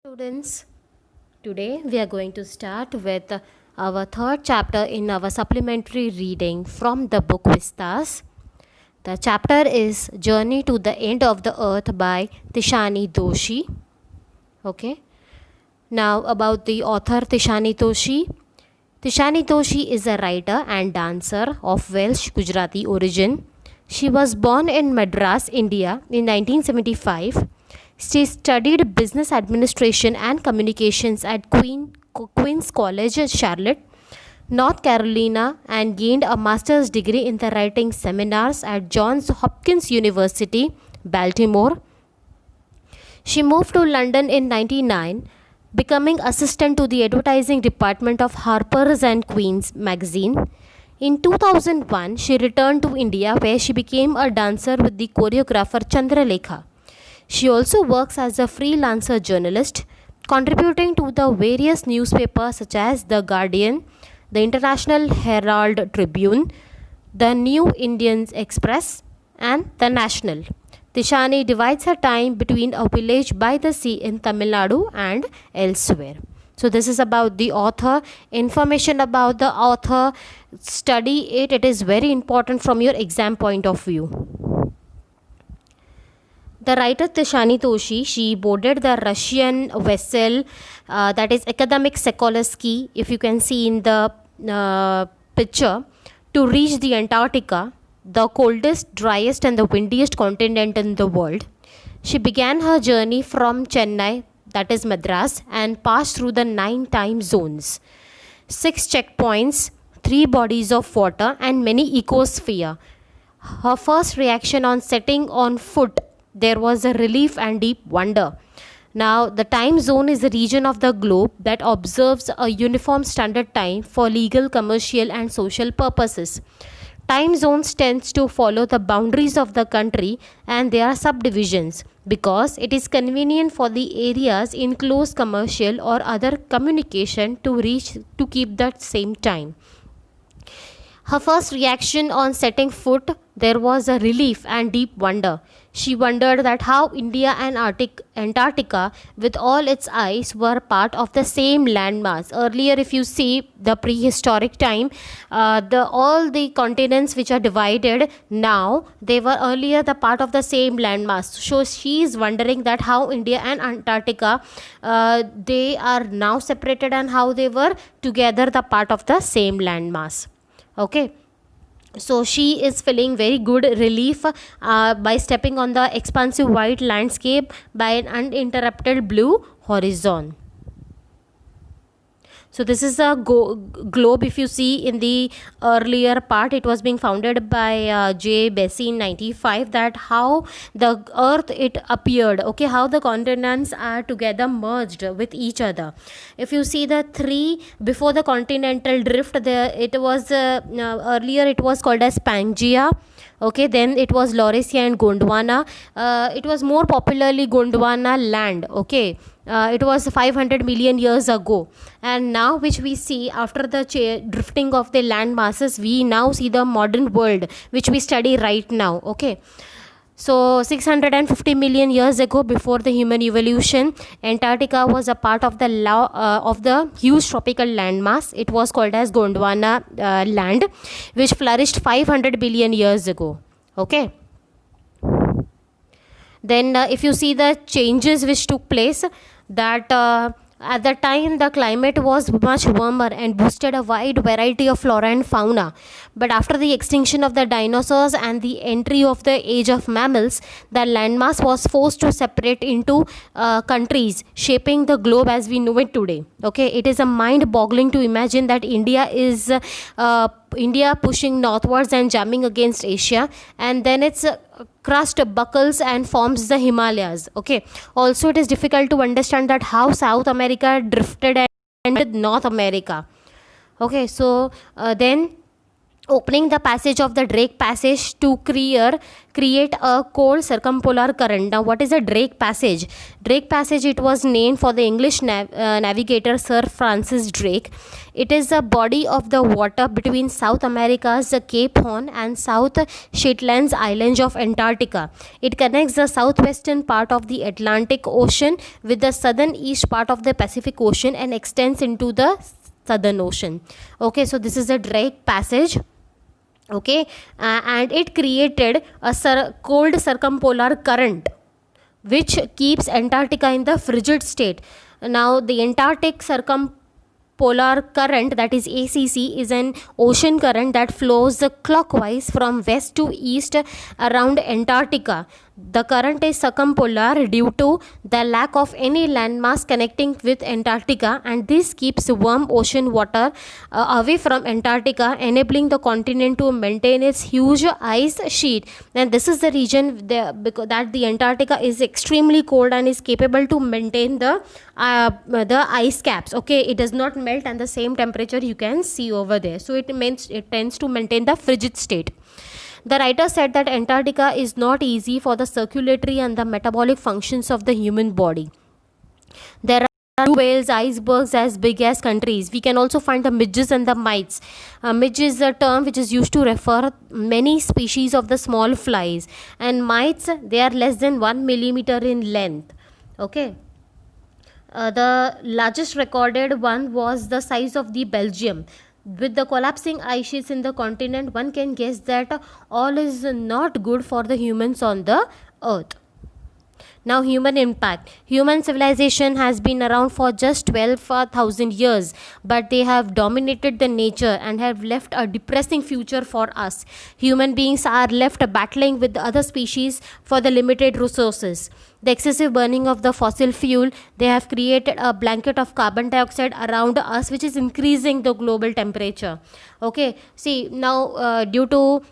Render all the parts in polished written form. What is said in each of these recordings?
Students, today we are going to start with our third chapter in our supplementary reading from the book Vistas. The chapter is Journey to the End of the Earth by Tishani Doshi. Okay. Now about the author Tishani Doshi. Tishani Doshi is a writer and dancer of Welsh Gujarati origin. She was born in Madras, India in 1975. She studied business administration and communications at Queen's College, Charlotte, North Carolina, and gained a master's degree in the writing seminars at Johns Hopkins University, Baltimore. She moved to London in 1999, becoming assistant to the advertising department of Harper's and Queen's magazine. In 2001, she returned to India where she became a dancer with the choreographer Chandralekha. She also works as a freelancer journalist, contributing to the various newspapers such as The Guardian, the International Herald Tribune, the New Indian Express, and The National. Tishani divides her time between a village by the sea in Tamil Nadu and elsewhere. So this is about the author. Information about the author, study it. It is very important from your exam point of view. The writer Tishani Doshi, she boarded the Russian vessel that is Academic Sokolovsky, if you can see in the picture, to reach the Antarctica, the coldest, driest and the windiest continent in the world. She began her journey from Chennai, that is Madras, and passed through the 9 time zones, 6 checkpoints, 3 bodies of water and many ecosphere. Her first reaction on setting on foot, there was a relief and deep wonder. Now, the time zone is a region of the globe that observes a uniform standard time for legal, commercial, and social purposes. Time zones tends to follow the boundaries of the country and there are subdivisions because it is convenient for the areas in close commercial or other communication to reach to keep that same time. Her first reaction on setting foot, there was a relief and deep wonder. She wondered that how India and Antarctica, with all its ice, were part of the same landmass. Earlier, if you see the prehistoric time, all the continents which are divided now, they were earlier the part of the same landmass. So she is wondering that how India and Antarctica, they are now separated and how they were together the part of the same landmass. Okay. So she is feeling very good relief by stepping on the expansive white landscape by an uninterrupted blue horizon. So this is a globe. If you see in the earlier part, it was being founded by J. Bessie in 95, that how the earth it appeared, okay, how the continents are together merged with each other. If you see the 3 before the continental drift, there it was earlier it was called as Pangaea. Okay, then it was Laurasia and Gondwana. It was more popularly Gondwana land. Okay, it was 500 million years ago, and now which we see after the drifting of the land masses, we now see the modern world which we study right now. Okay. So 650 million years ago, before the human evolution, Antarctica was a part of the huge tropical landmass. It was called as Gondwana land, which flourished 500 billion years ago. Okay. Then if you see the changes which took place, that at the time the climate was much warmer and boosted a wide variety of flora and fauna. But after the extinction of the dinosaurs and the entry of the age of mammals, the landmass was forced to separate into countries, shaping the globe as we know it today. Okay, it is a mind-boggling to imagine that India pushing northwards and jamming against Asia, and then its crust buckles and forms the Himalayas. Okay, also it is difficult to understand that how South America drifted and North America. Okay, so then opening the passage of the Drake Passage to create a cold circumpolar current. Now, what is a Drake Passage? Drake Passage, it was named for the English navigator Sir Francis Drake. It is a body of the water between South America's Cape Horn and South Shetlands Islands of Antarctica. It connects the southwestern part of the Atlantic Ocean with the southern east part of the Pacific Ocean and extends into the Southern Ocean. Okay, so this is a Drake Passage. Okay, and it created a cold circumpolar current which keeps Antarctica in the frigid state. Now, the Antarctic circumpolar current, that is ACC, is an ocean current that flows clockwise from west to east around Antarctica. The current is circumpolar due to the lack of any landmass connecting with Antarctica, and this keeps warm ocean water away from Antarctica, enabling the continent to maintain its huge ice sheet. And this is the region that the Antarctica is extremely cold and is capable to maintain the ice caps. Okay, it does not melt, and the same temperature you can see over there. So it tends to maintain the frigid state. The writer said that Antarctica is not easy for the circulatory and the metabolic functions of the human body. There are blue whales, icebergs as big as countries. We can also find the midges and the mites. Midge is a term which is used to refer many species of the small flies, and mites, they are less than 1 millimeter in length. Okay. The largest recorded one was the size of the Belgium. With the collapsing ice sheets in the continent, one can guess that all is not good for the humans on the earth. Now, human impact. Human civilization has been around for just 12,000 years, but they have dominated the nature and have left a depressing future for us. Human beings are left battling with the other species for the limited resources. The excessive burning of the fossil fuel, they have created a blanket of carbon dioxide around us, which is increasing the global temperature. Okay, see, now due to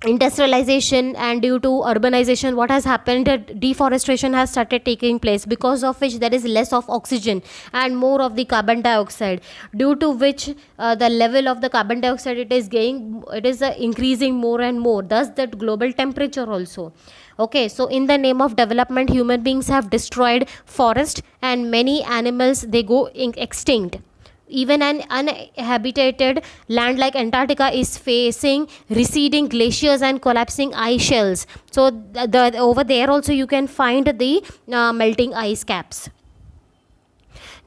industrialization and due to urbanization, what has happened, deforestation has started taking place, because of which there is less of oxygen and more of the carbon dioxide, due to which the level of the carbon dioxide it is increasing more and more, thus that global temperature also. Okay, so in the name of development, human beings have destroyed forest, and many animals, they go extinct. Even an uninhabited land like Antarctica is facing receding glaciers and collapsing ice shelves. So over there also you can find the melting ice caps.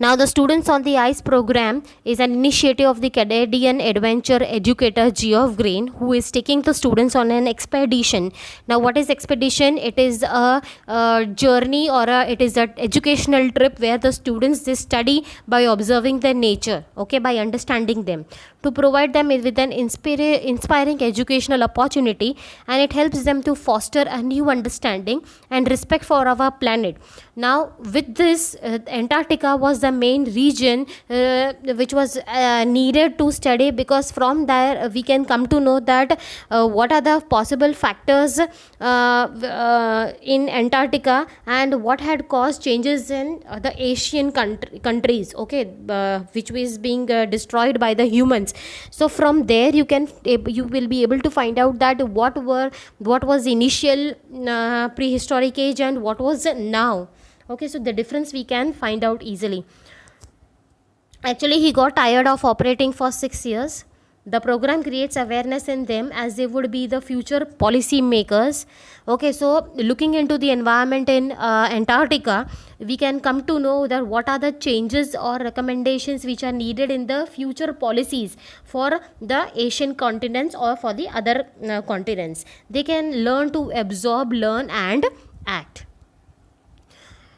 Now, the Students on the Ice program is an initiative of the Canadian adventure educator Geoff Green, who is taking the students on an expedition. Now, what is expedition? It is a journey, or it is an educational trip where the students, they study by observing the nature, okay, by understanding them, to provide them with an inspiring educational opportunity, and it helps them to foster a new understanding and respect for our planet. Now, with this, Antarctica was the main region which was needed to study, because from there we can come to know that what are the possible factors in Antarctica, and what had caused changes in the Asian countries, okay, which was being destroyed by the humans. So from there you will be able to find out that what was initial prehistoric age and what was now. Okay, so the difference we can find out easily. Actually, he got tired of operating for 6 years. The program creates awareness in them, as they would be the future policy makers. Okay, so looking into the environment in Antarctica, we can come to know that what are the changes or recommendations which are needed in the future policies for the Asian continents or for the other continents. They can learn to absorb, learn and act.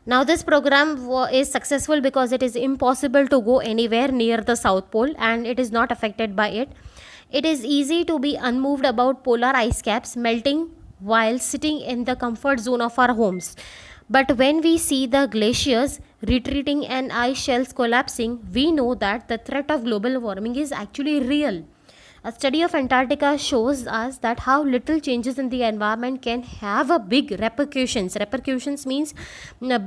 Now, this program is successful because it is impossible to go anywhere near the South Pole, and it is not affected by it. It is easy to be unmoved about polar ice caps melting while sitting in the comfort zone of our homes. But when we see the glaciers retreating and ice shelves collapsing, we know that the threat of global warming is actually real. A study of Antarctica shows us that how little changes in the environment can have a big repercussions. Repercussions means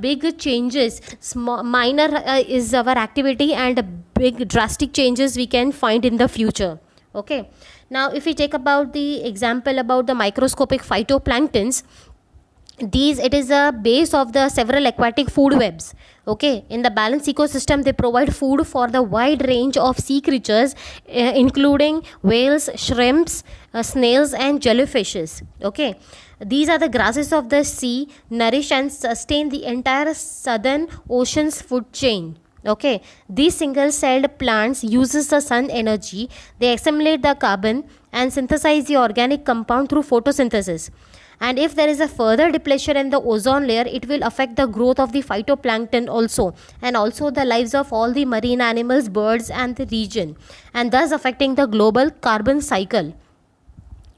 big changes. Minor is our activity, and big drastic changes we can find in the future. Okay, now if we take about the example about the microscopic phytoplanktons, these, it is a base of the several aquatic food webs. Okay, in the balanced ecosystem they provide food for the wide range of sea creatures, including whales, shrimps, snails and jellyfishes. Okay, these are the grasses of the sea, nourish and sustain the entire southern ocean's food chain. Okay, these single celled plants uses the sun energy, they assimilate the carbon and synthesize the organic compound through photosynthesis. And if there is a further depletion in the ozone layer, it will affect the growth of the phytoplankton also, and also the lives of all the marine animals, birds and the region, and thus affecting the global carbon cycle.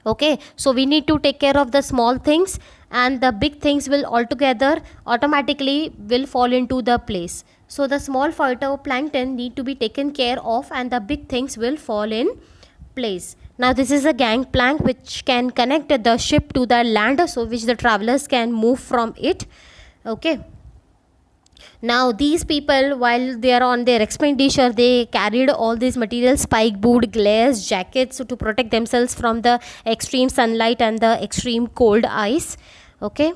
Okay, so we need to take care of the small things, and the big things will altogether automatically will fall into the place. So the small phytoplankton need to be taken care of, and the big things will fall in place. Now this is a gangplank which can connect the ship to the land, so which the travelers can move from it. Okay, now these people, while they are on their expenditure, they carried all these materials, spike boot, glares, jackets, to protect themselves from the extreme sunlight and the extreme cold ice. Okay,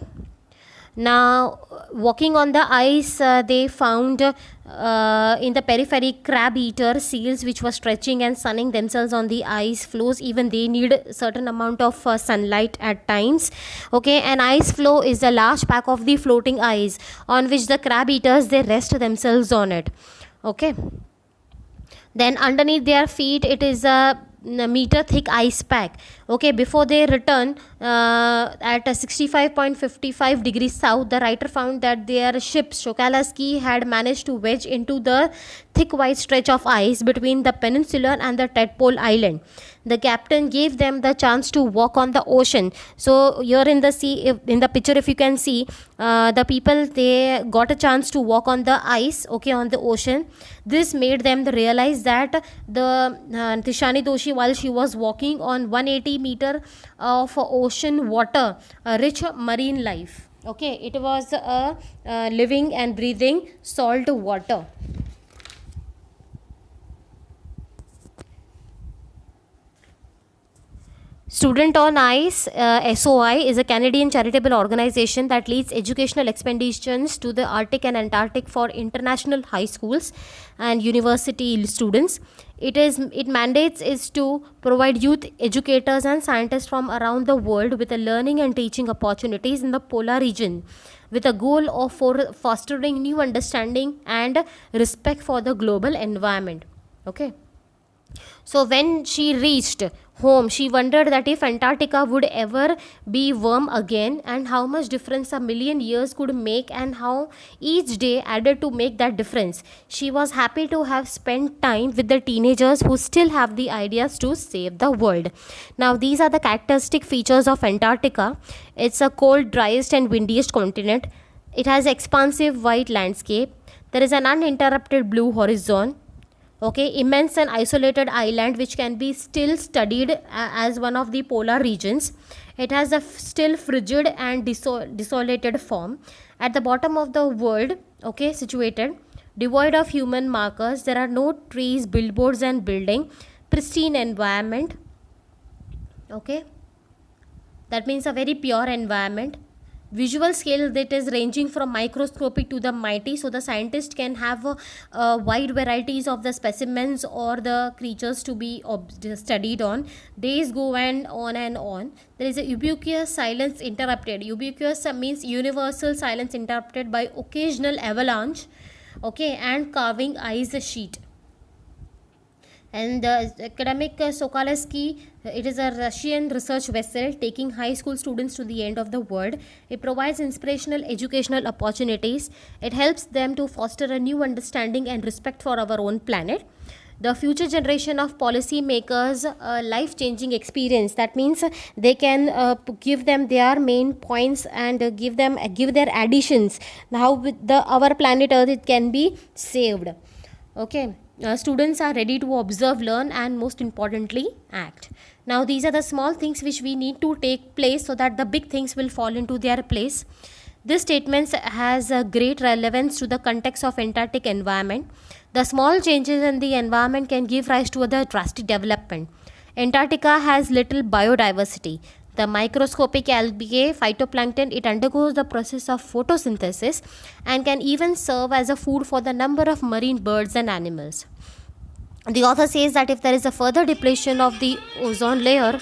now walking on the ice, they found in the periphery crab eater seals which were stretching and sunning themselves on the ice floes. Even they need certain amount of sunlight at times. Okay, an ice floe is a large pack of the floating ice on which the crab eaters, they rest themselves on it. Okay, then underneath their feet it is a meter thick ice pack. Okay, before they return at 65.55 degrees south, the writer found that their ship Chokalaski had managed to wedge into the thick white stretch of ice between the peninsula and the tadpole island. The captain gave them the chance to walk on the ocean. So here in the sea, in the picture if you can see, the people, they got a chance to walk on the ice, okay, on the ocean. This made them realize that the Tishani Doshi, while she was walking on 180 meter of ocean water, rich marine life. Okay, it was a living and breathing salt water. Student on Ice, SOI, is a Canadian charitable organization that leads educational expeditions to the Arctic and Antarctic for international high schools and university students. It mandates is to provide youth educators and scientists from around the world with a learning and teaching opportunities in the polar region, with a goal of fostering new understanding and respect for the global environment. Okay. So when she reached home, she wondered that if Antarctica would ever be warm again, and how much difference a million years could make, and how each day added to make that difference. She was happy to have spent time with the teenagers who still have the ideas to save the world. Now these are the characteristic features of Antarctica. It's a cold, driest and windiest continent. It has expansive white landscape. There is an uninterrupted blue horizon. Okay, immense and isolated island which can be still studied as one of the polar regions. It has a still frigid and desolated form. At the bottom of the world, okay, situated, devoid of human markers, there are no trees, billboards and building, pristine environment. Okay, that means a very pure environment. Visual scale that is ranging from microscopic to the mighty, so the scientist can have wide varieties of the specimens or the creatures to be studied on. Days go and on and on. There is a ubiquitous silence interrupted. Ubiquitous means universal silence interrupted by occasional avalanche, okay, and carving ice sheet. And the academic Sokolsky, it is a Russian research vessel taking high school students to the end of the world. It provides inspirational educational opportunities. It helps them to foster a new understanding and respect for our own planet. The future generation of policy makers a life-changing experience. That means they can give them their main points and give their additions. How with our planet Earth it can be saved. Okay. Students are ready to observe, learn and most importantly act. Now these are the small things which we need to take place so that the big things will fall into their place. This statement has a great relevance to the context of Antarctic environment. The small changes in the environment can give rise to a drastic development. Antarctica has little biodiversity. The microscopic algae phytoplankton, it undergoes the process of photosynthesis and can even serve as a food for the number of marine birds and animals. The author says that if there is a further depletion of the ozone layer,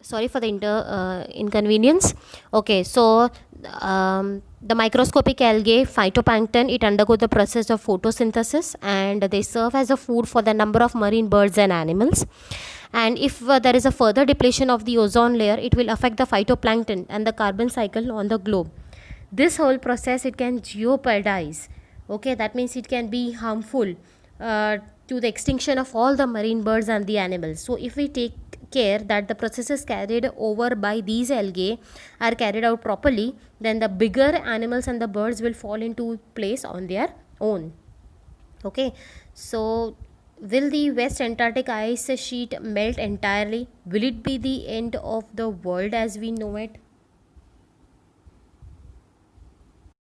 sorry for the inconvenience. Okay, so the microscopic algae phytoplankton, it undergo the process of photosynthesis and they serve as a food for the number of marine birds and animals. And if there is a further depletion of the ozone layer, it will affect the phytoplankton and the carbon cycle on the globe. This whole process, it can jeopardize, okay, that means it can be harmful to the extinction of all the marine birds and the animals. So if we take care that the processes carried over by these algae are carried out properly, then the bigger animals and the birds will fall into place on their own. Okay, so will the West Antarctic ice sheet melt entirely? Will it be the end of the world as we know it?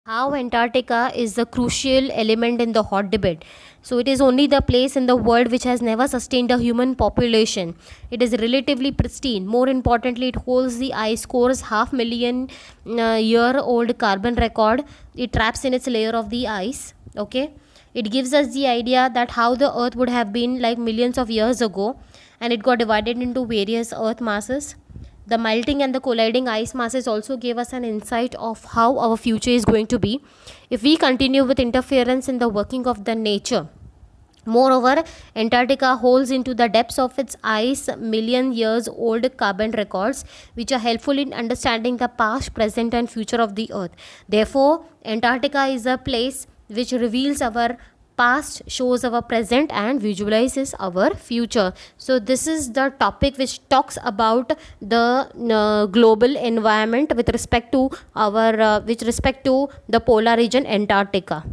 How Antarctica is the crucial element in the hot debate. So it is only the place in the world which has never sustained a human population. It is relatively pristine. More importantly, it holds the ice core's half million year old carbon record. It traps in its layer of the ice. Okay, it gives us the idea that how the earth would have been like millions of years ago, and it got divided into various earth masses. The melting and the colliding ice masses also gave us an insight of how our future is going to be if we continue with interference in the working of the nature. Moreover, Antarctica holds into the depths of its ice million years old carbon records, which are helpful in understanding the past, present, and future of the Earth. Therefore, Antarctica is a place which reveals our past, shows our present, and visualizes our future. So this is the topic which talks about the global environment with respect to our with respect to the polar region Antarctica.